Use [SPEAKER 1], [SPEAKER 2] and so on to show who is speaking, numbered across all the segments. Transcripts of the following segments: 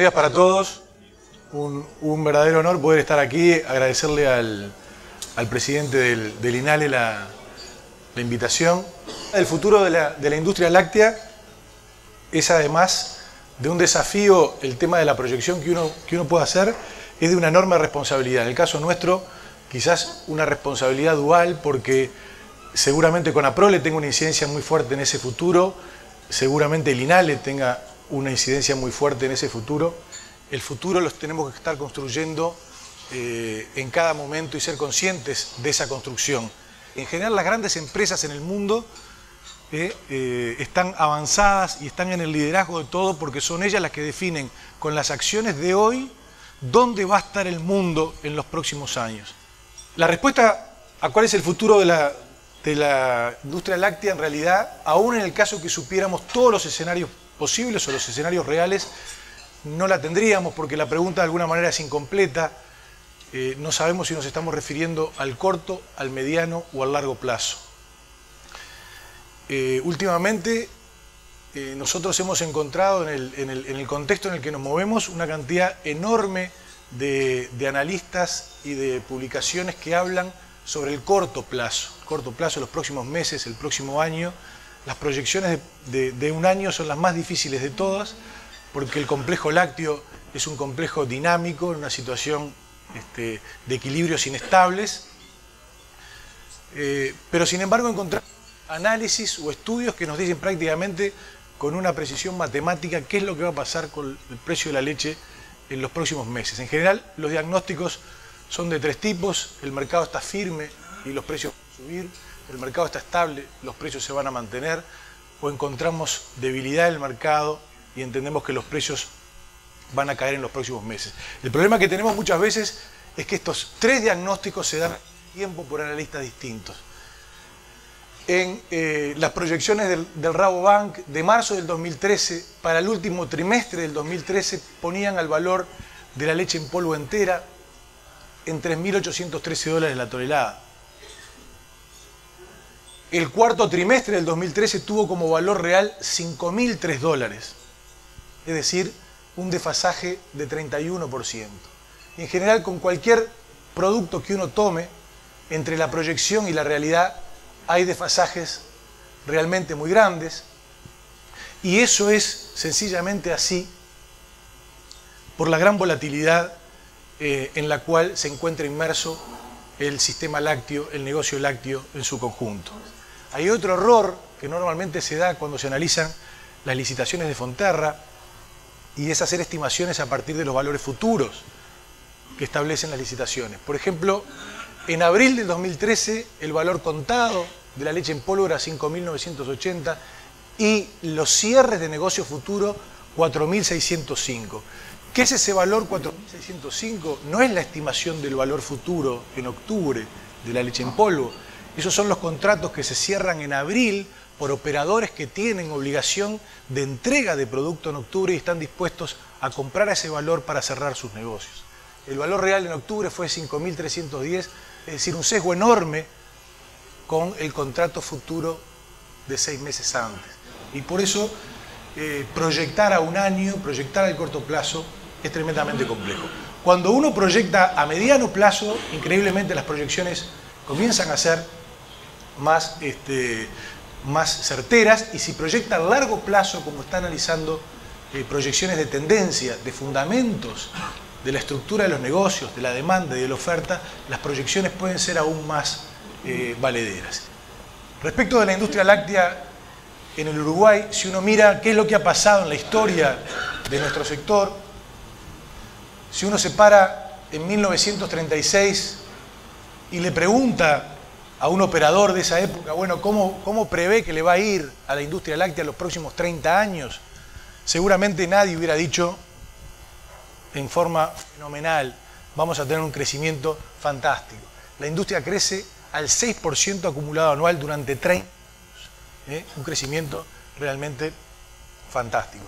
[SPEAKER 1] días para todos. Un verdadero honor poder estar aquí, agradecerle al presidente del INALE la invitación. El futuro de la industria láctea es, además de un desafío, el tema de la proyección que uno puede hacer es de una enorme responsabilidad. En el caso nuestro, quizás una responsabilidad dual, porque seguramente Conaprole tenga una incidencia muy fuerte en ese futuro, seguramente el INALE tenga una incidencia muy fuerte en ese futuro. El futuro los tenemos que estar construyendo en cada momento y ser conscientes de esa construcción. En general, las grandes empresas en el mundo están avanzadas y están en el liderazgo de todo porque son ellas las que definen con las acciones de hoy dónde va a estar el mundo en los próximos años. La respuesta a cuál es el futuro de la industria láctea, en realidad, aún en el caso que supiéramos todos los escenarios posibles o los escenarios reales, no la tendríamos porque la pregunta de alguna manera es incompleta. No sabemos si nos estamos refiriendo al corto, al mediano o al largo plazo. Últimamente nosotros hemos encontrado en el contexto en el que nos movemos una cantidad enorme de analistas y de publicaciones que hablan sobre el corto plazo, los próximos meses, el próximo año. Las proyecciones de un año son las más difíciles de todas porque el complejo lácteo es un complejo dinámico en una situación de equilibrios inestables, pero sin embargo encontramos análisis o estudios que nos dicen prácticamente con una precisión matemática qué es lo que va a pasar con el precio de la leche en los próximos meses. En general, los diagnósticos son de tres tipos: el mercado está firme y los precios van a subir, el mercado está estable, los precios se van a mantener, o encontramos debilidad del mercado y entendemos que los precios van a caer en los próximos meses. El problema que tenemos muchas veces es que estos tres diagnósticos se dan al tiempo por analistas distintos. En las proyecciones del Rabobank de marzo del 2013, para el último trimestre del 2013, ponían al valor de la leche en polvo entera en $3.813 la tonelada. El cuarto trimestre del 2013 tuvo como valor real $5.003, es decir, un desfasaje de 31%. Y en general, con cualquier producto que uno tome, entre la proyección y la realidad hay desfasajes realmente muy grandes, y eso es sencillamente así por la gran volatilidad en la cual se encuentra inmerso el sistema lácteo, el negocio lácteo en su conjunto. Hay otro error que normalmente se da cuando se analizan las licitaciones de Fonterra, y es hacer estimaciones a partir de los valores futuros que establecen las licitaciones. Por ejemplo, en abril del 2013 el valor contado de la leche en polvo era 5.980 y los cierres de negocio futuro 4.605. ¿Qué es ese valor 4.605? No es la estimación del valor futuro en octubre de la leche en polvo. Esos son los contratos que se cierran en abril por operadores que tienen obligación de entrega de producto en octubre y están dispuestos a comprar a ese valor para cerrar sus negocios. El valor real en octubre fue 5.310, es decir, un sesgo enorme con el contrato futuro de 6 meses antes. Y por eso proyectar a un año, proyectar al corto plazo, es tremendamente complejo. Cuando uno proyecta a mediano plazo, increíblemente las proyecciones comienzan a ser más certeras, y si proyecta a largo plazo, como está analizando proyecciones de tendencia, de fundamentos, de la estructura de los negocios, de la demanda y de la oferta, las proyecciones pueden ser aún más valederas. Respecto de la industria láctea en el Uruguay, si uno mira qué es lo que ha pasado en la historia de nuestro sector, si uno se para en 1936 y le pregunta a un operador de esa época, bueno, ¿cómo prevé que le va a ir a la industria láctea en los próximos 30 años? Seguramente nadie hubiera dicho en forma fenomenal, vamos a tener un crecimiento fantástico. La industria crece al 6% acumulado anual durante 30 años. Un crecimiento realmente fantástico.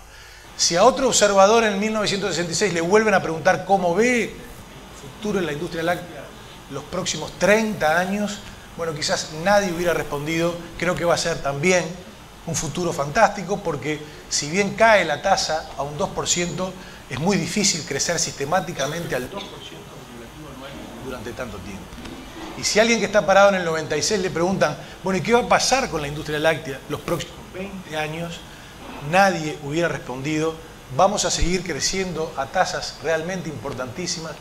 [SPEAKER 1] Si a otro observador en 1966 le vuelven a preguntar cómo ve el futuro en la industria láctea los próximos 30 años, bueno, quizás nadie hubiera respondido, creo que va a ser también un futuro fantástico, porque si bien cae la tasa a un 2%, Es muy difícil crecer sistemáticamente al 2% acumulativo anual durante tanto tiempo. Y si alguien que está parado en el 96 le preguntan, bueno, ¿y qué va a pasar con la industria láctea los próximos 20 años? Nadie hubiera respondido, vamos a seguir creciendo a tasas realmente importantísimas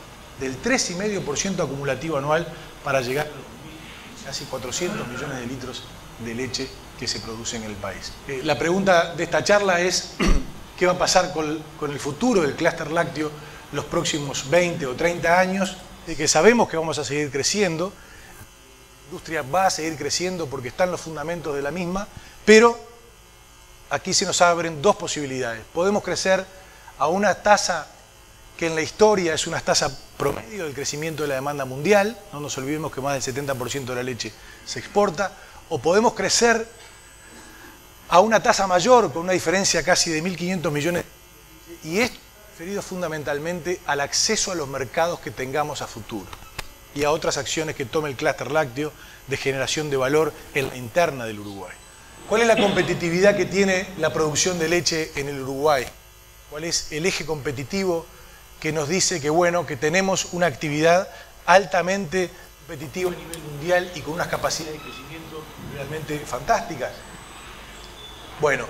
[SPEAKER 1] del 3,5% acumulativo anual para llegar a los casi 400 millones de litros de leche que se produce en el país. La pregunta de esta charla es, ¿qué va a pasar con el futuro del clúster lácteo los próximos 20 o 30 años? De que sabemos que vamos a seguir creciendo, la industria va a seguir creciendo porque están los fundamentos de la misma, pero aquí se nos abren dos posibilidades. Podemos crecer a una tasa que en la historia es una tasa promedio del crecimiento de la demanda mundial, no nos olvidemos que más del 70% de la leche se exporta, o podemos crecer a una tasa mayor, con una diferencia casi de 1.500 millones, y esto referido fundamentalmente al acceso a los mercados que tengamos a futuro y a otras acciones que tome el clúster lácteo de generación de valor en la interna del Uruguay. ¿Cuál es la competitividad que tiene la producción de leche en el Uruguay? ¿Cuál es el eje competitivo que nos dice que, bueno, que tenemos una actividad altamente competitiva a nivel mundial y con unas capacidades de crecimiento realmente fantásticas? Bueno,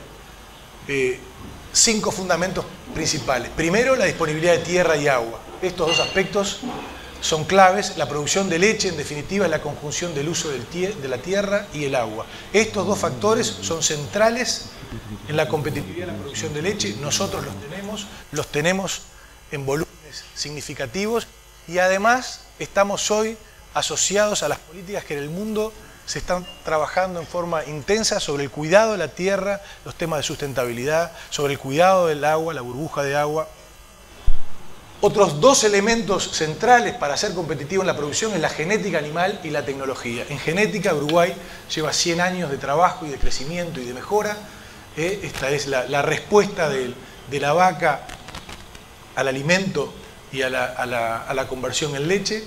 [SPEAKER 1] 5 fundamentos principales. Primero, la disponibilidad de tierra y agua. Estos dos aspectos son claves. La producción de leche, en definitiva, es la conjunción del uso de la tierra y el agua. Estos dos factores son centrales en la competitividad de la producción de leche. Nosotros los tenemos en volúmenes significativos y además estamos hoy asociados a las políticas que en el mundo se están trabajando en forma intensa sobre el cuidado de la tierra, los temas de sustentabilidad, sobre el cuidado del agua, la burbuja de agua. Otros dos elementos centrales para ser competitivo en la producción es la genética animal y la tecnología. En genética, Uruguay lleva 100 años de trabajo y de crecimiento y de mejora. Esta es la respuesta de la vaca al alimento y a la conversión en leche.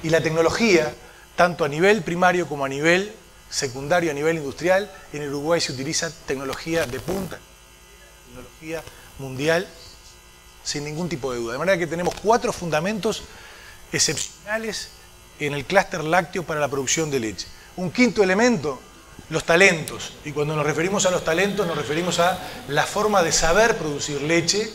[SPEAKER 1] Y la tecnología, tanto a nivel primario como a nivel secundario, a nivel industrial, en Uruguay se utiliza tecnología de punta, tecnología mundial, sin ningún tipo de duda. De manera que tenemos 4 fundamentos excepcionales en el clúster lácteo para la producción de leche. Un quinto elemento, los talentos. Y cuando nos referimos a los talentos, nos referimos a la forma de saber producir leche.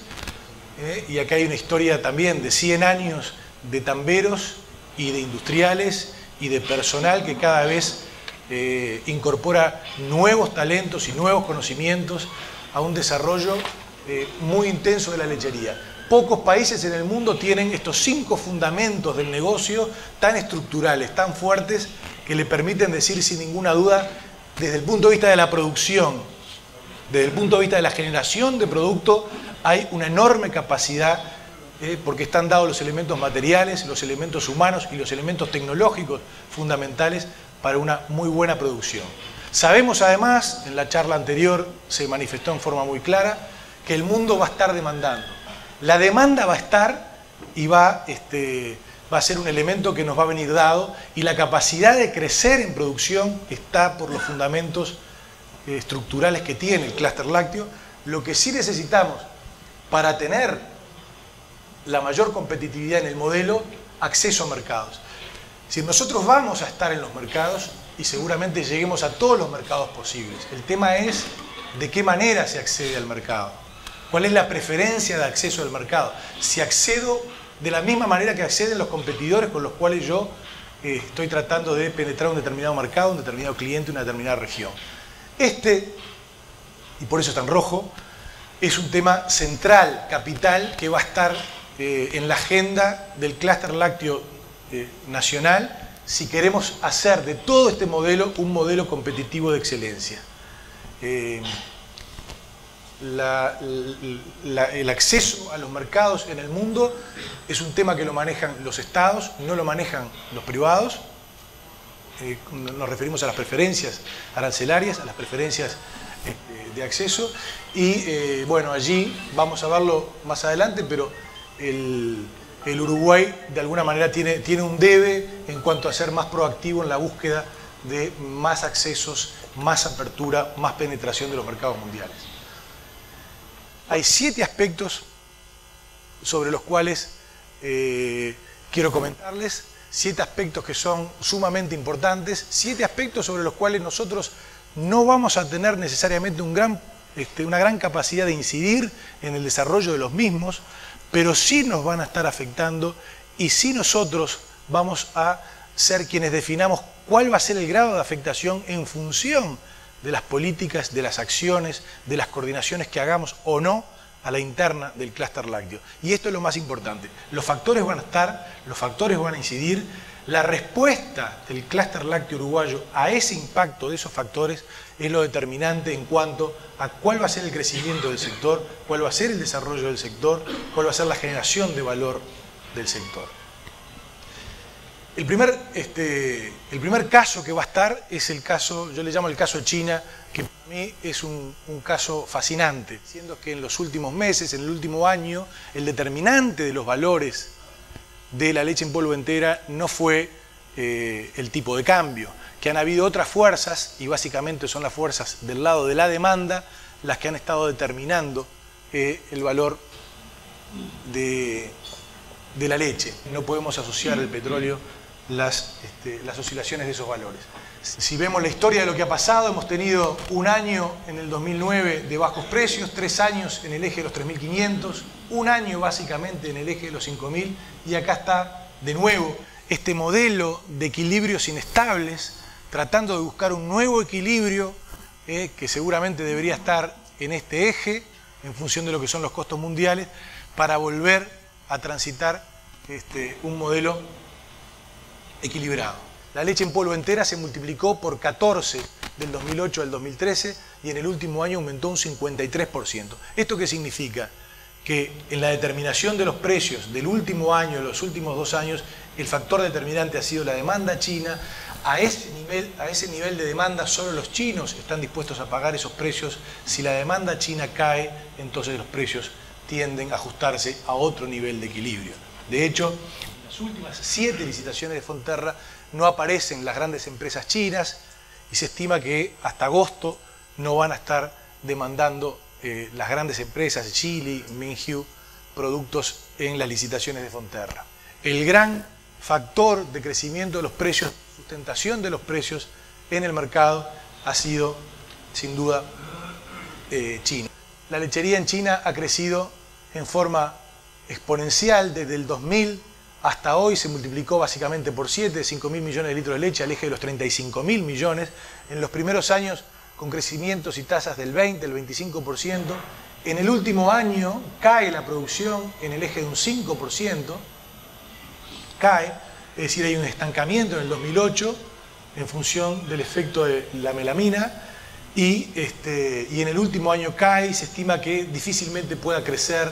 [SPEAKER 1] Y acá hay una historia también de 100 años de tamberos y de industriales y de personal que cada vez incorpora nuevos talentos y nuevos conocimientos a un desarrollo muy intenso de la lechería. Pocos países en el mundo tienen estos 5 fundamentos del negocio tan estructurales, tan fuertes, que le permiten decir sin ninguna duda, desde el punto de vista de la producción, desde el punto de vista de la generación de producto, hay una enorme capacidad, porque están dados los elementos materiales, los elementos humanos y los elementos tecnológicos fundamentales para una muy buena producción. Sabemos además, en la charla anterior se manifestó en forma muy clara, que el mundo va a estar demandando. La demanda va a estar y va a ser un elemento que nos va a venir dado, y la capacidad de crecer en producción está por los fundamentos estructurales que tiene el clúster lácteo. Lo que sí necesitamos para tener la mayor competitividad en el modelo, acceso a mercados. Si nosotros vamos a estar en los mercados y seguramente lleguemos a todos los mercados posibles, el tema es de qué manera se accede al mercado. ¿Cuál es la preferencia de acceso al mercado? Si accedo de la misma manera que acceden los competidores con los cuales yo estoy tratando de penetrar un determinado mercado, un determinado cliente, una determinada región. Y por eso está en rojo, es un tema central, capital, que va a estar en la agenda del clúster lácteo nacional si queremos hacer de todo este modelo un modelo competitivo de excelencia. El acceso a los mercados en el mundo es un tema que lo manejan los estados, no lo manejan los privados. Nos referimos a las preferencias arancelarias, a las preferencias de acceso, y bueno, allí vamos a verlo más adelante, pero el Uruguay de alguna manera tiene un debe en cuanto a ser más proactivo en la búsqueda de más accesos, más apertura, más penetración de los mercados mundiales. Hay 7 aspectos sobre los cuales quiero comentarles, 7 aspectos que son sumamente importantes, 7 aspectos sobre los cuales nosotros no vamos a tener necesariamente una gran capacidad de incidir en el desarrollo de los mismos, pero sí nos van a estar afectando y sí nosotros vamos a ser quienes definamos cuál va a ser el grado de afectación en función de las políticas, de las acciones, de las coordinaciones que hagamos o no a la interna del clúster lácteo. Y esto es lo más importante. Los factores van a estar, los factores van a incidir. La respuesta del clúster lácteo uruguayo a ese impacto de esos factores es lo determinante en cuanto a cuál va a ser el crecimiento del sector, cuál va a ser el desarrollo del sector, cuál va a ser la generación de valor del sector. El primer caso que va a estar es el caso, yo le llamo el caso China, que para mí es un caso fascinante, siendo que en los últimos meses, en el último año, el determinante de los valores de la leche en polvo entera no fue el tipo de cambio, que han habido otras fuerzas, y básicamente son las fuerzas del lado de la demanda, las que han estado determinando el valor de la leche. No podemos asociar al petróleo las oscilaciones de esos valores. Si vemos la historia de lo que ha pasado, hemos tenido un año en el 2009 de bajos precios, 3 años en el eje de los 3.500, un año básicamente en el eje de los 5.000, y acá está de nuevo este modelo de equilibrios inestables, tratando de buscar un nuevo equilibrio que seguramente debería estar en este eje, en función de lo que son los costos mundiales, para volver a transitar un modelo equilibrado. La leche en polvo entera se multiplicó por 14 del 2008 al 2013 y en el último año aumentó un 53%. ¿Esto qué significa? Que en la determinación de los precios del último año, de los últimos 2 años, el factor determinante ha sido la demanda china. A ese nivel de demanda solo los chinos están dispuestos a pagar esos precios. Si la demanda china cae, entonces los precios tienden a ajustarse a otro nivel de equilibrio. De hecho, en las últimas 7 licitaciones de Fonterra no aparecen las grandes empresas chinas y se estima que hasta agosto no van a estar demandando las grandes empresas, Chile, Minghu, productos en las licitaciones de Fonterra. El gran factor de crecimiento de los precios, sustentación de los precios en el mercado ha sido, sin duda, China. La lechería en China ha crecido en forma exponencial desde el 2000 hasta hoy, se multiplicó básicamente por 7, de 5.000 millones de litros de leche al eje de los 35.000 millones. En los primeros años con crecimientos y tasas del 20, el 25%. En el último año cae la producción en el eje de un 5%, cae, es decir, hay un estancamiento en el 2008 en función del efecto de la melamina y en el último año cae y se estima que difícilmente pueda crecer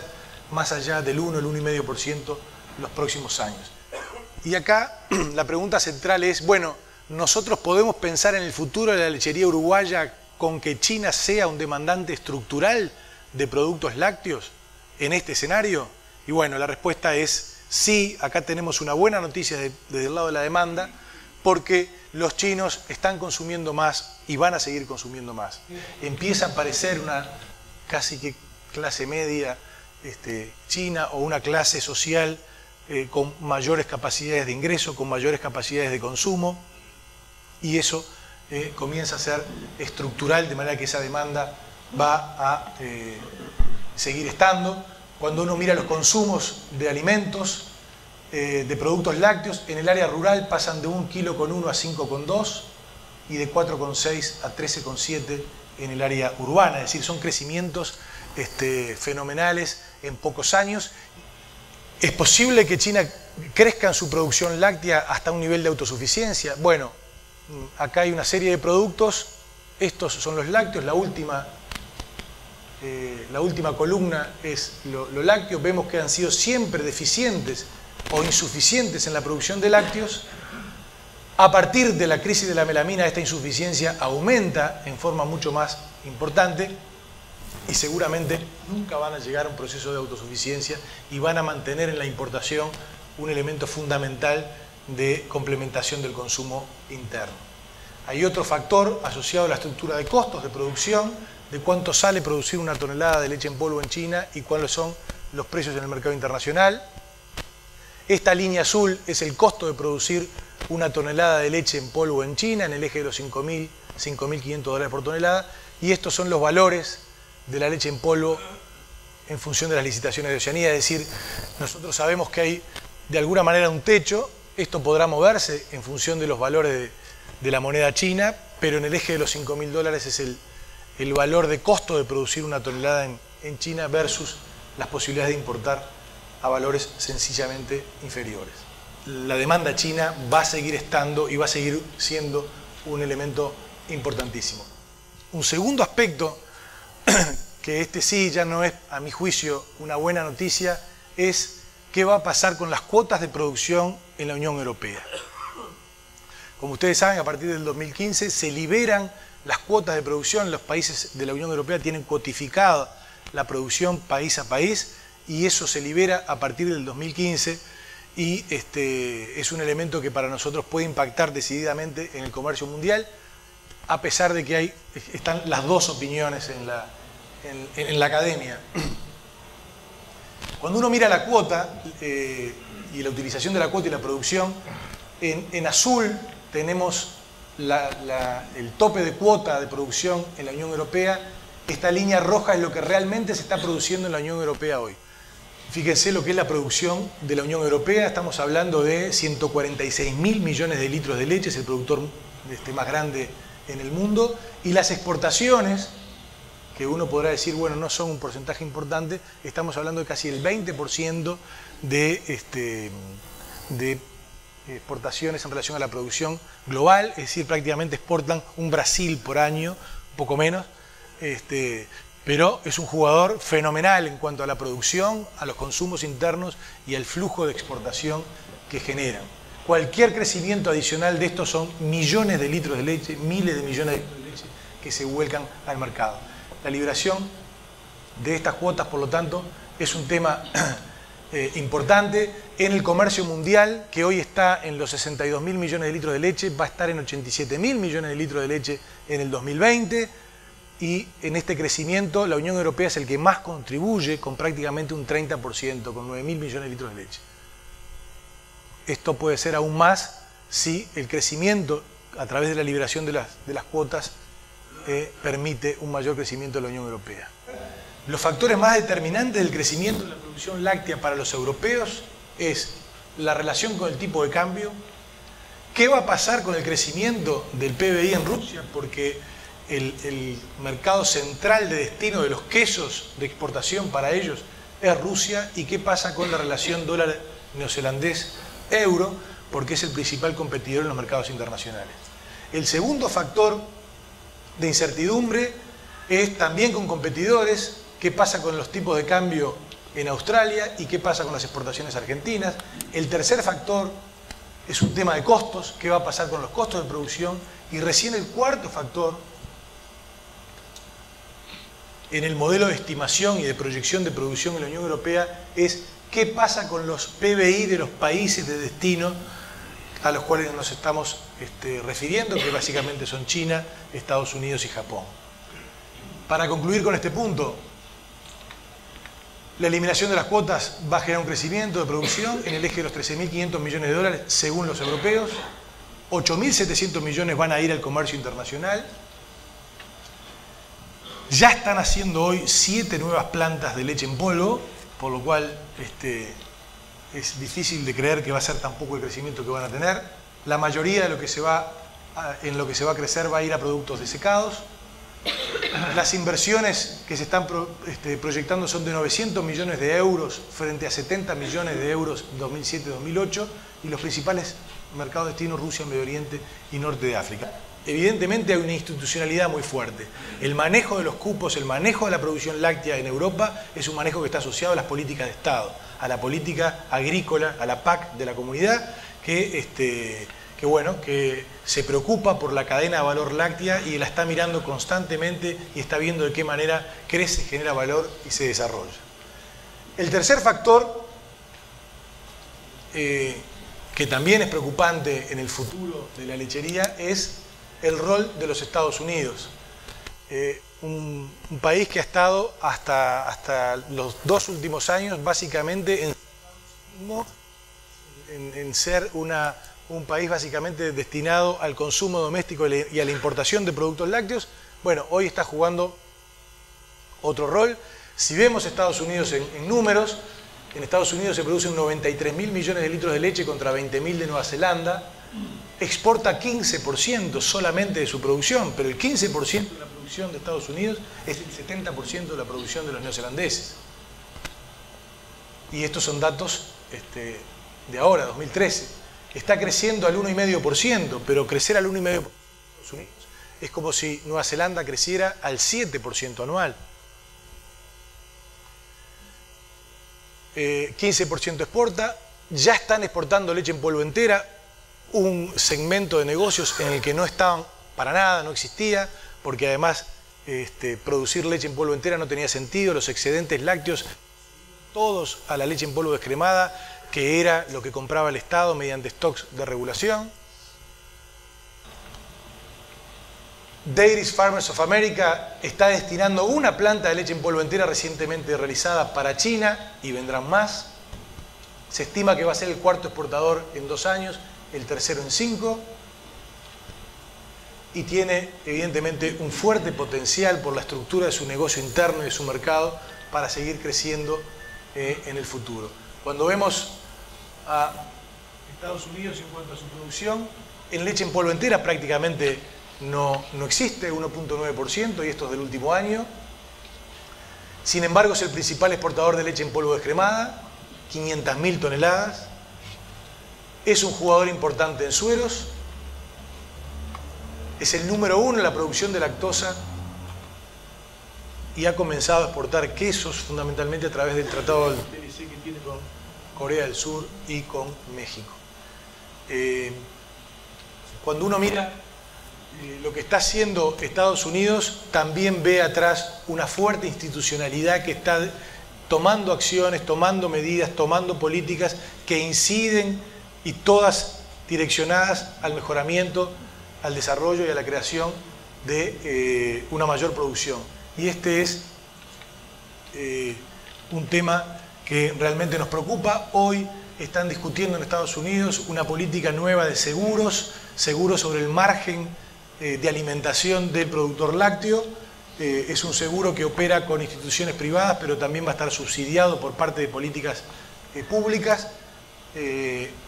[SPEAKER 1] más allá del 1, el 1,5% los próximos años. Y acá la pregunta central es, bueno, ¿nosotros podemos pensar en el futuro de la lechería uruguaya con que China sea un demandante estructural de productos lácteos en este escenario? Y bueno, la respuesta es sí. Acá tenemos una buena noticia desde el lado de la demanda, porque los chinos están consumiendo más y van a seguir consumiendo más. Empieza a aparecer una casi que clase media china o una clase social con mayores capacidades de ingreso, con mayores capacidades de consumo, y eso comienza a ser estructural, de manera que esa demanda va a seguir estando. Cuando uno mira los consumos de alimentos, de productos lácteos, en el área rural pasan de 1,1 kg a 5,2 y de 4,6 a 13,7 en el área urbana, es decir, son crecimientos fenomenales en pocos años. ¿Es posible que China crezca en su producción láctea hasta un nivel de autosuficiencia? Bueno, acá hay una serie de productos, estos son los lácteos, la última columna es lo lácteo. Vemos que han sido siempre deficientes o insuficientes en la producción de lácteos. A partir de la crisis de la melamina, esta insuficiencia aumenta en forma mucho más importante y seguramente nunca van a llegar a un proceso de autosuficiencia y van a mantener en la importación un elemento fundamental de complementación del consumo interno. Hay otro factor asociado a la estructura de costos de producción, de cuánto sale producir una tonelada de leche en polvo en China y cuáles son los precios en el mercado internacional. Esta línea azul es el costo de producir una tonelada de leche en polvo en China, en el eje de los 5.000, 5.500 dólares por tonelada. Y estos son los valores de la leche en polvo en función de las licitaciones de Oceanía. Es decir, nosotros sabemos que hay de alguna manera un techo. Esto podrá moverse en función de los valores de la moneda china, pero en el eje de los 5.000 dólares es el valor de costo de producir una tonelada en China versus las posibilidades de importar a valores sencillamente inferiores. La demanda china va a seguir estando y va a seguir siendo un elemento importantísimo. Un segundo aspecto, que este sí ya no es, a mi juicio, una buena noticia, es qué va a pasar con las cuotas de producción en la Unión Europea. Como ustedes saben, a partir del 2015 se liberan las cuotas de producción. Los países de la Unión Europea tienen cuotificada la producción país a país y eso se libera a partir del 2015 y es un elemento que para nosotros puede impactar decididamente en el comercio mundial, a pesar de que están las dos opiniones en la academia. Cuando uno mira la cuota y la utilización de la cuota y la producción, en azul tenemos el tope de cuota de producción en la Unión Europea. Esta línea roja es lo que realmente se está produciendo en la Unión Europea hoy. Fíjense lo que es la producción de la Unión Europea. Estamos hablando de 146.000 millones de litros de leche, es el productor más grande en el mundo. Y las exportaciones, que uno podrá decir, bueno, no son un porcentaje importante, estamos hablando de casi el 20% de exportaciones en relación a la producción global, es decir, prácticamente exportan un Brasil por año, un poco menos, pero es un jugador fenomenal en cuanto a la producción, a los consumos internos y al flujo de exportación que generan. Cualquier crecimiento adicional de estos son millones de litros de leche, miles de millones de litros de leche que se vuelcan al mercado. La liberación de estas cuotas, por lo tanto, es un tema importante en el comercio mundial, que hoy está en los 62.000 millones de litros de leche, va a estar en 87.000 millones de litros de leche en el 2020, y en este crecimiento la Unión Europea es el que más contribuye, con prácticamente un 30%, con 9.000 millones de litros de leche. Esto puede ser aún más si el crecimiento a través de la liberación de las cuotas permite un mayor crecimiento de la Unión Europea. Los factores más determinantes del crecimiento de la producción láctea para los europeos es la relación con el tipo de cambio, qué va a pasar con el crecimiento del PBI en Rusia, porque el mercado central de destino de los quesos de exportación para ellos es Rusia, y qué pasa con la relación dólar neozelandés-euro, porque es el principal competidor en los mercados internacionales. El segundo factor de incertidumbre es también con competidores, qué pasa con los tipos de cambio en Australia y qué pasa con las exportaciones argentinas. El tercer factor es un tema de costos, qué va a pasar con los costos de producción. Y recién el cuarto factor, en el modelo de estimación y de proyección de producción en la Unión Europea, es qué pasa con los PBI de los países de destino a los cuales nos estamos refiriendo, que básicamente son China, Estados Unidos y Japón. Para concluir con este punto, la eliminación de las cuotas va a generar un crecimiento de producción en el eje de los 13.500 millones de dólares según los europeos, 8.700 millones van a ir al comercio internacional. Ya están haciendo hoy 7 nuevas plantas de leche en polvo, por lo cual es difícil de creer que va a ser tan poco el crecimiento que van a tener. La mayoría de lo que en lo que se va a crecer va a ir a productos desecados. Las inversiones que se están proyectando son de 900 millones de euros frente a 70 millones de euros en 2007-2008, y los principales mercados de destino: Rusia, Medio Oriente y Norte de África. Evidentemente hay una institucionalidad muy fuerte. El manejo de los cupos, el manejo de la producción láctea en Europa es un manejo que está asociado a las políticas de Estado, a la política agrícola, a la PAC de la comunidad, que se preocupa por la cadena de valor láctea y la está mirando constantemente y está viendo de qué manera crece, genera valor y se desarrolla. El tercer factor, que también es preocupante en el futuro de la lechería, es el rol de los Estados Unidos. un país que ha estado hasta los 2 últimos años básicamente en ser un país básicamente destinado al consumo doméstico y a la importación de productos lácteos. Bueno, hoy está jugando otro rol. Si vemos Estados Unidos en números, en Estados Unidos se producen 93.000 millones de litros de leche contra 20.000 de Nueva Zelanda. Exporta 15% solamente de su producción, pero el 15% de la producción de Estados Unidos es el 70% de la producción de los neozelandeses. Y estos son datos de ahora, 2013. Está creciendo al 1,5%, pero crecer al 1,5% de Estados Unidos es como si Nueva Zelanda creciera al 7% anual. 15% exporta, ya están exportando leche en polvo entera, un segmento de negocios en el que no estaban para nada, no existía, porque además producir leche en polvo entera no tenía sentido, los excedentes lácteos todos a la leche en polvo descremada, que era lo que compraba el Estado mediante stocks de regulación. Dairies Farmers of America está destinando una planta de leche en polvo entera recientemente realizada para China y vendrán más. Se estima que va a ser el 4º exportador en 2 años, el 3º en 5. Y tiene evidentemente un fuerte potencial por la estructura de su negocio interno y de su mercado para seguir creciendo en el futuro. Cuando vemos a Estados Unidos en cuanto a su producción, en leche en polvo entera prácticamente no existe, 1,9%, y esto es del último año. Sin embargo, es el principal exportador de leche en polvo descremada, 500.000 toneladas. Es un jugador importante en sueros. Es el número 1 en la producción de lactosa y ha comenzado a exportar quesos fundamentalmente a través del tratado del TLC que tiene con Corea del Sur y con México. Cuando uno mira lo que está haciendo Estados Unidos, también ve atrás una fuerte institucionalidad que está tomando acciones, tomando medidas, tomando políticas que inciden y todas direccionadas al mejoramiento, al desarrollo y a la creación de una mayor producción. Y este es un tema que realmente nos preocupa. Hoy están discutiendo en Estados Unidos una política nueva de seguros sobre el margen de alimentación del productor lácteo. Es un seguro que opera con instituciones privadas, pero también va a estar subsidiado por parte de políticas públicas.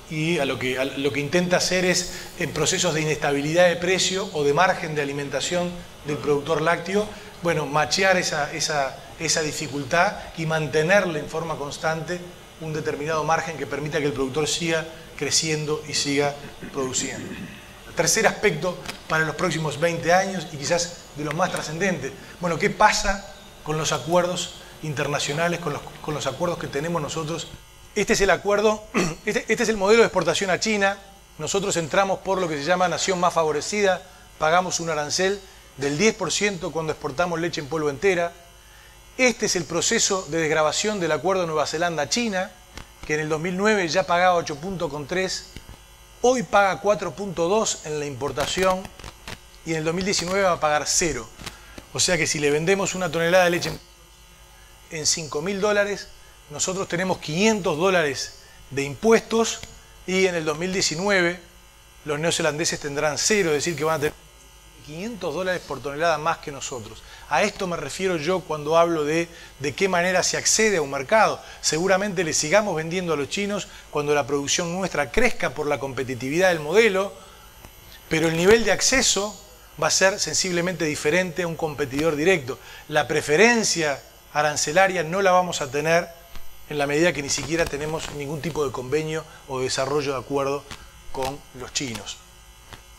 [SPEAKER 1] Y lo que intenta hacer es, en procesos de inestabilidad de precio o de margen de alimentación del productor lácteo, bueno, machear esa dificultad y mantenerle en forma constante un determinado margen que permita que el productor siga creciendo y siga produciendo. El tercer aspecto para los próximos 20 años y quizás de los más trascendentes, bueno, ¿qué pasa con los acuerdos internacionales, con los acuerdos que tenemos nosotros? Este es el acuerdo, este es el modelo de exportación a China. Nosotros entramos por lo que se llama nación más favorecida, pagamos un arancel del 10% cuando exportamos leche en polvo entera. Este es el proceso de desgravación del acuerdo Nueva Zelanda-China, que en el 2009 ya pagaba 8,3, hoy paga 4,2 en la importación y en el 2019 va a pagar 0. O sea que si le vendemos una tonelada de leche en $5.000, nosotros tenemos $500 de impuestos y en el 2019 los neozelandeses tendrán 0, es decir, que van a tener $500 por tonelada más que nosotros. A esto me refiero yo cuando hablo de qué manera se accede a un mercado. Seguramente le sigamos vendiendo a los chinos cuando la producción nuestra crezca por la competitividad del modelo, pero el nivel de acceso va a ser sensiblemente diferente a un competidor directo. La preferencia arancelaria no la vamos a tener en la medida que ni siquiera tenemos ningún tipo de convenio o desarrollo de acuerdo con los chinos.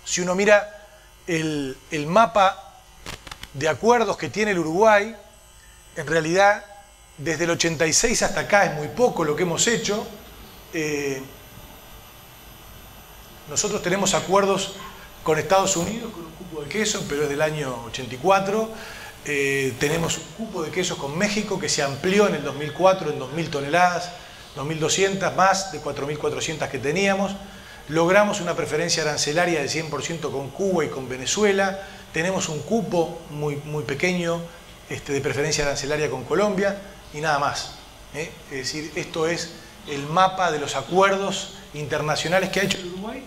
[SPEAKER 1] Si uno mira el mapa de acuerdos que tiene el Uruguay, en realidad desde el 86 hasta acá es muy poco lo que hemos hecho. Nosotros tenemos acuerdos con Estados Unidos con un cupo de queso, pero es del año 84. Tenemos un cupo de quesos con México que se amplió en el 2004 en 2.000 toneladas, 2.200 más de 4.400 que teníamos. logramos una preferencia arancelaria del 100% con Cuba y con Venezuela, tenemos un cupo muy pequeño de preferencia arancelaria con Colombia y nada más. Es decir, esto es el mapa de los acuerdos internacionales que ha hecho el Uruguay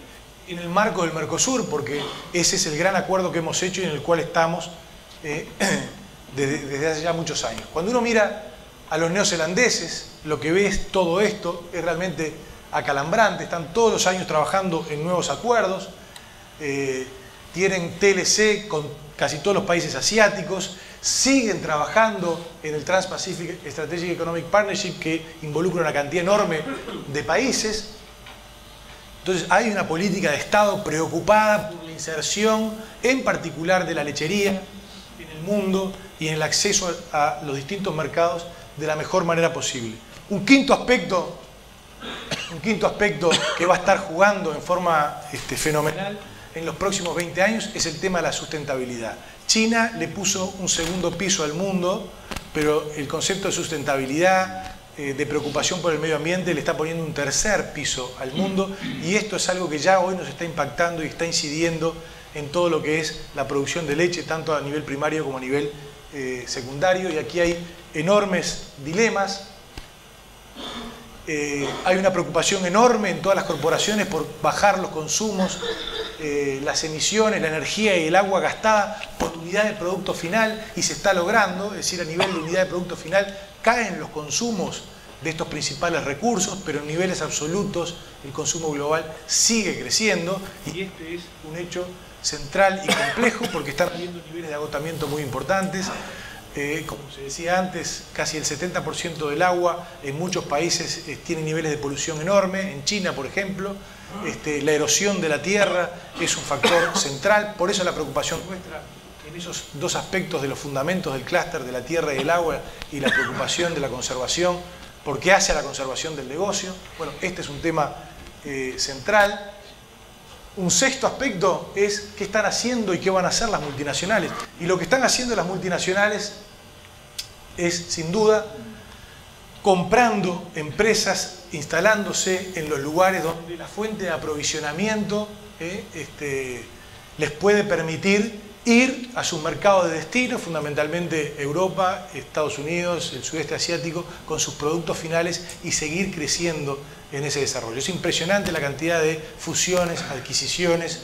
[SPEAKER 1] en el marco del Mercosur, porque ese es el gran acuerdo que hemos hecho y en el cual estamos desde hace ya muchos años. Cuando uno mira a los neozelandeses, lo que ve es todo esto, es realmente acalambrante, están todos los años trabajando en nuevos acuerdos, tienen TLC con casi todos los países asiáticos, siguen trabajando en el Trans-Pacific Strategic Economic Partnership que involucra una cantidad enorme de países. Entonces hay una política de Estado preocupada por la inserción, en particular de la lechería en el mundo y en el acceso a los distintos mercados de la mejor manera posible. Un quinto aspecto que va a estar jugando en forma fenomenal en los próximos 20 años es el tema de la sustentabilidad. China le puso un segundo piso al mundo, pero el concepto de sustentabilidad, de preocupación por el medio ambiente, le está poniendo un tercer piso al mundo, y esto es algo que ya hoy nos está impactando y está incidiendo en todo lo que es la producción de leche, tanto a nivel primario como a nivel secundario, y aquí hay enormes dilemas. Hay una preocupación enorme en todas las corporaciones por bajar los consumos, las emisiones, la energía y el agua gastada por unidad de producto final, y se está logrando, es decir, a nivel de unidad de producto final caen los consumos de estos principales recursos, pero en niveles absolutos el consumo global sigue creciendo, y este es un hecho central y complejo porque están habiendo niveles de agotamiento muy importantes. Como se decía antes, casi el 70% del agua en muchos países tiene niveles de polución enorme. En China, por ejemplo, la erosión de la tierra es un factor central. Por eso la preocupación nuestra en esos dos aspectos de los fundamentos del clúster de la tierra y el agua, y la preocupación de la conservación, porque hace a la conservación del negocio. Bueno, este es un tema central. Un sexto aspecto es qué están haciendo y qué van a hacer las multinacionales. Y lo que están haciendo las multinacionales es, sin duda, comprando empresas, instalándose en los lugares donde la fuente de aprovisionamiento les puede permitir ir a sus mercados de destino, fundamentalmente Europa, Estados Unidos, el sudeste asiático, con sus productos finales, y seguir creciendo en ese desarrollo. Es impresionante la cantidad de fusiones, adquisiciones,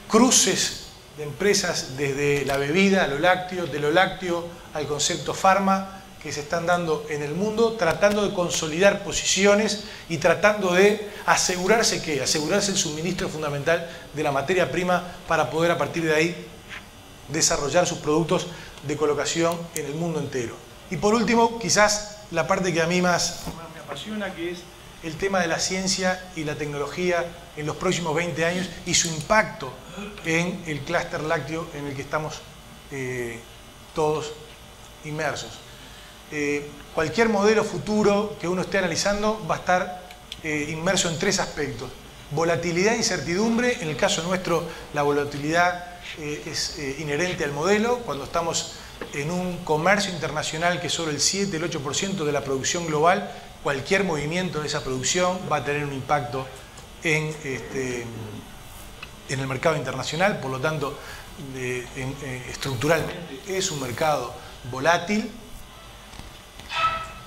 [SPEAKER 1] cruces de empresas desde la bebida a lo lácteo, de lo lácteo al concepto farma, que se están dando en el mundo, tratando de consolidar posiciones y tratando de asegurarse el suministro fundamental de la materia prima para poder a partir de ahí desarrollar sus productos de colocación en el mundo entero. Y por último, quizás la parte que a mí más me apasiona, que es el tema de la ciencia y la tecnología en los próximos 20 años y su impacto en el clúster lácteo en el que estamos todos inmersos. Cualquier modelo futuro que uno esté analizando va a estar inmerso en tres aspectos: volatilidad e incertidumbre. En el caso nuestro, la volatilidad es inherente al modelo. Cuando estamos en un comercio internacional que es sobre el 7, el 8% de la producción global, cualquier movimiento de esa producción va a tener un impacto en el mercado internacional. Por lo tanto, estructuralmente es un mercado volátil.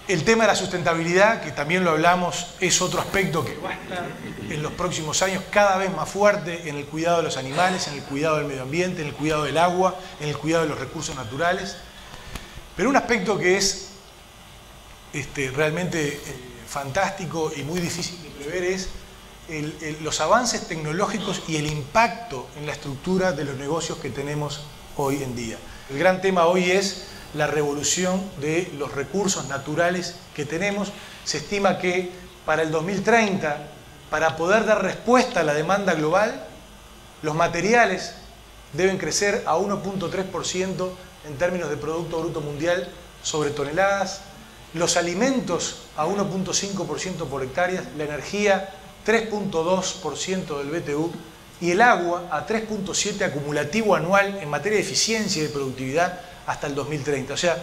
[SPEAKER 1] El tema de la sustentabilidad, que también lo hablamos, es otro aspecto que va a estar en los próximos años cada vez más fuerte en el cuidado de los animales, en el cuidado del medio ambiente, en el cuidado del agua, en el cuidado de los recursos naturales. Pero un aspecto que es realmente fantástico y muy difícil de prever es los avances tecnológicos y el impacto en la estructura de los negocios que tenemos hoy en día. El gran tema hoy es la revolución de los recursos naturales que tenemos. Se estima que para el 2030, para poder dar respuesta a la demanda global, los materiales deben crecer a 1.3% en términos de Producto Bruto Mundial sobre toneladas, los alimentos a 1.5% por hectárea, la energía 3.2% del BTU y el agua a 3.7% acumulativo anual en materia de eficiencia y de productividad hasta el 2030. O sea,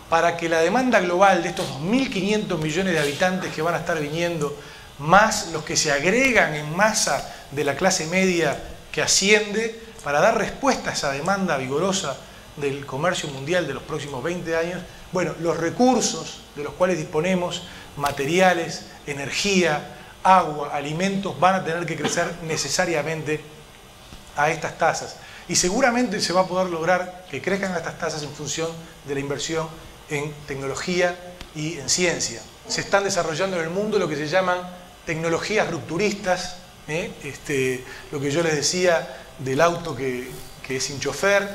[SPEAKER 1] para que la demanda global de estos 2.500 millones de habitantes que van a estar viniendo más los que se agregan en masa de la clase media que asciende, para dar respuesta a esa demanda vigorosa del comercio mundial de los próximos 20 años, bueno, los recursos de los cuales disponemos, materiales, energía, agua, alimentos, van a tener que crecer necesariamente a estas tasas. Y seguramente se va a poder lograr que crezcan a estas tasas en función de la inversión en tecnología y en ciencia. Se están desarrollando en el mundo lo que se llaman tecnologías rupturistas, lo que yo les decía del auto que es sin chofer,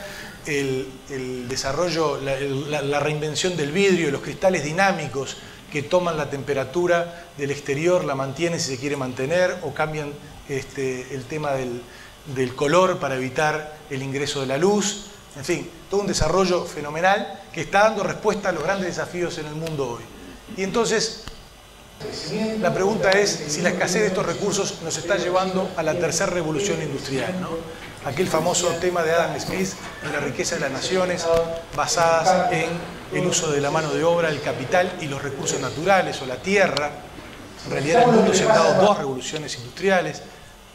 [SPEAKER 1] el desarrollo, la reinvención del vidrio, los cristales dinámicos que toman la temperatura del exterior, la mantienen si se quiere mantener, o cambian el tema del color para evitar el ingreso de la luz. En fin, todo un desarrollo fenomenal que está dando respuesta a los grandes desafíos en el mundo hoy. Y entonces, la pregunta es si la escasez de estos recursos nos está llevando a la tercera revolución industrial, ¿no? Aquel famoso tema de Adam Smith de la riqueza de las naciones basadas en el uso de la mano de obra, el capital y los recursos naturales o la tierra. En realidad en el mundo se han dado dos revoluciones industriales,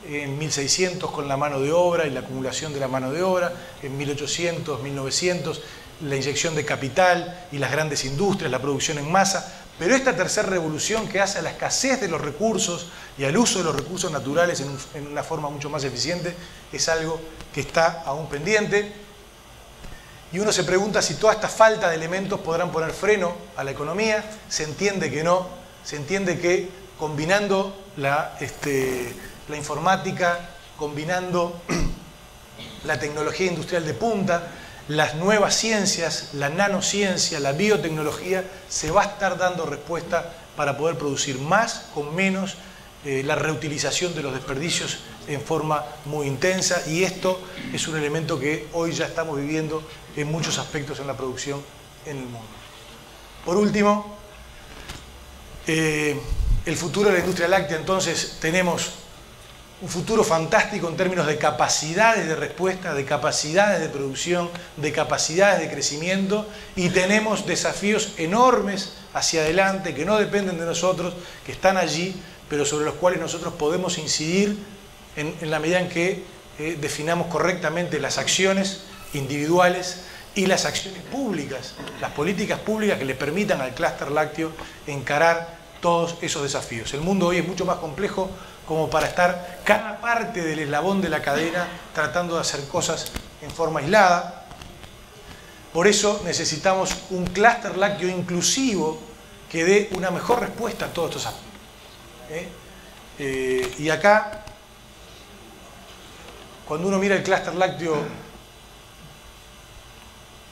[SPEAKER 1] en 1600 con la mano de obra y la acumulación de la mano de obra, en 1800, 1900 la inyección de capital y las grandes industrias, la producción en masa. Pero esta tercera revolución que hace a la escasez de los recursos y al uso de los recursos naturales en una forma mucho más eficiente es algo que está aún pendiente. Y uno se pregunta si toda esta falta de elementos podrán poner freno a la economía. Se entiende que no. Se entiende que combinando la informática, combinando la tecnología industrial de punta, las nuevas ciencias, la nanociencia, la biotecnología, se va a estar dando respuesta para poder producir más con menos, la reutilización de los desperdicios en forma muy intensa, y esto es un elemento que hoy ya estamos viviendo en muchos aspectos en la producción en el mundo. Por último, el futuro de la industria láctea. Entonces tenemos un futuro fantástico en términos de capacidades de respuesta, de capacidades de producción, de capacidades de crecimiento, y tenemos desafíos enormes hacia adelante que no dependen de nosotros, que están allí, pero sobre los cuales nosotros podemos incidir en la medida en que definamos correctamente las acciones individuales y las acciones públicas, las políticas públicas que le permitan al clúster lácteo encarar todos esos desafíos. El mundo hoy es mucho más complejo como para estar cada parte del eslabón de la cadena tratando de hacer cosas en forma aislada. Por eso necesitamos un clúster lácteo inclusivo que dé una mejor respuesta a todos estos aspectos. Y acá, cuando uno mira el clúster lácteo,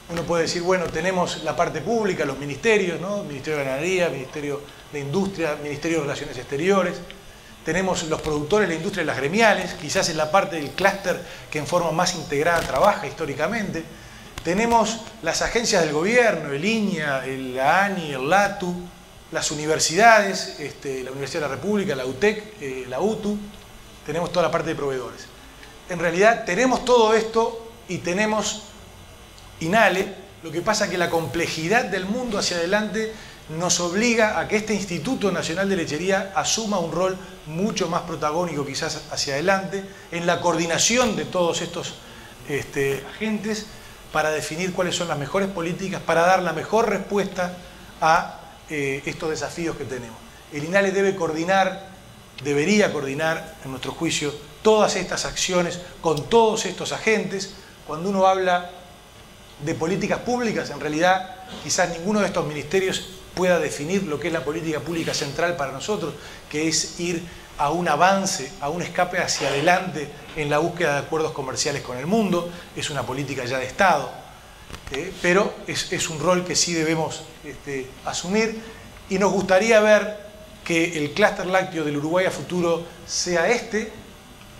[SPEAKER 1] uno puede decir, bueno, tenemos la parte pública, los ministerios, ¿no? Ministerio de Ganadería, Ministerio de Industria, Ministerio de Relaciones Exteriores. Tenemos los productores, la industria y las gremiales, quizás es la parte del clúster que en forma más integrada trabaja históricamente. Tenemos las agencias del gobierno, el INEA, la ANI, el LATU, las universidades, la Universidad de la República, la UTEC, la UTU. Tenemos toda la parte de proveedores. En realidad tenemos todo esto y tenemos INALE. Lo que pasa es que la complejidad del mundo hacia adelante nos obliga a que este Instituto Nacional de Lechería asuma un rol mucho más protagónico quizás hacia adelante en la coordinación de todos estos agentes para definir cuáles son las mejores políticas, para dar la mejor respuesta a estos desafíos que tenemos. El INALE debería coordinar, en nuestro juicio, todas estas acciones con todos estos agentes. Cuando uno habla de políticas públicas, en realidad quizás ninguno de estos ministerios pueda definir lo que es la política pública central para nosotros, que es ir a un avance, a un escape hacia adelante en la búsqueda de acuerdos comerciales con el mundo. Es una política ya de Estado, pero es un rol que sí debemos asumir, y nos gustaría ver que el clúster lácteo del Uruguay a futuro sea es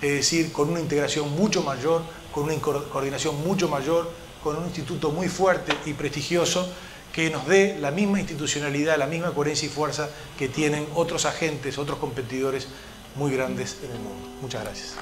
[SPEAKER 1] decir, con una integración mucho mayor, con una coordinación mucho mayor, con un instituto muy fuerte y prestigioso que nos dé la misma institucionalidad, la misma coherencia y fuerza que tienen otros agentes, otros competidores muy grandes en el mundo. Muchas gracias.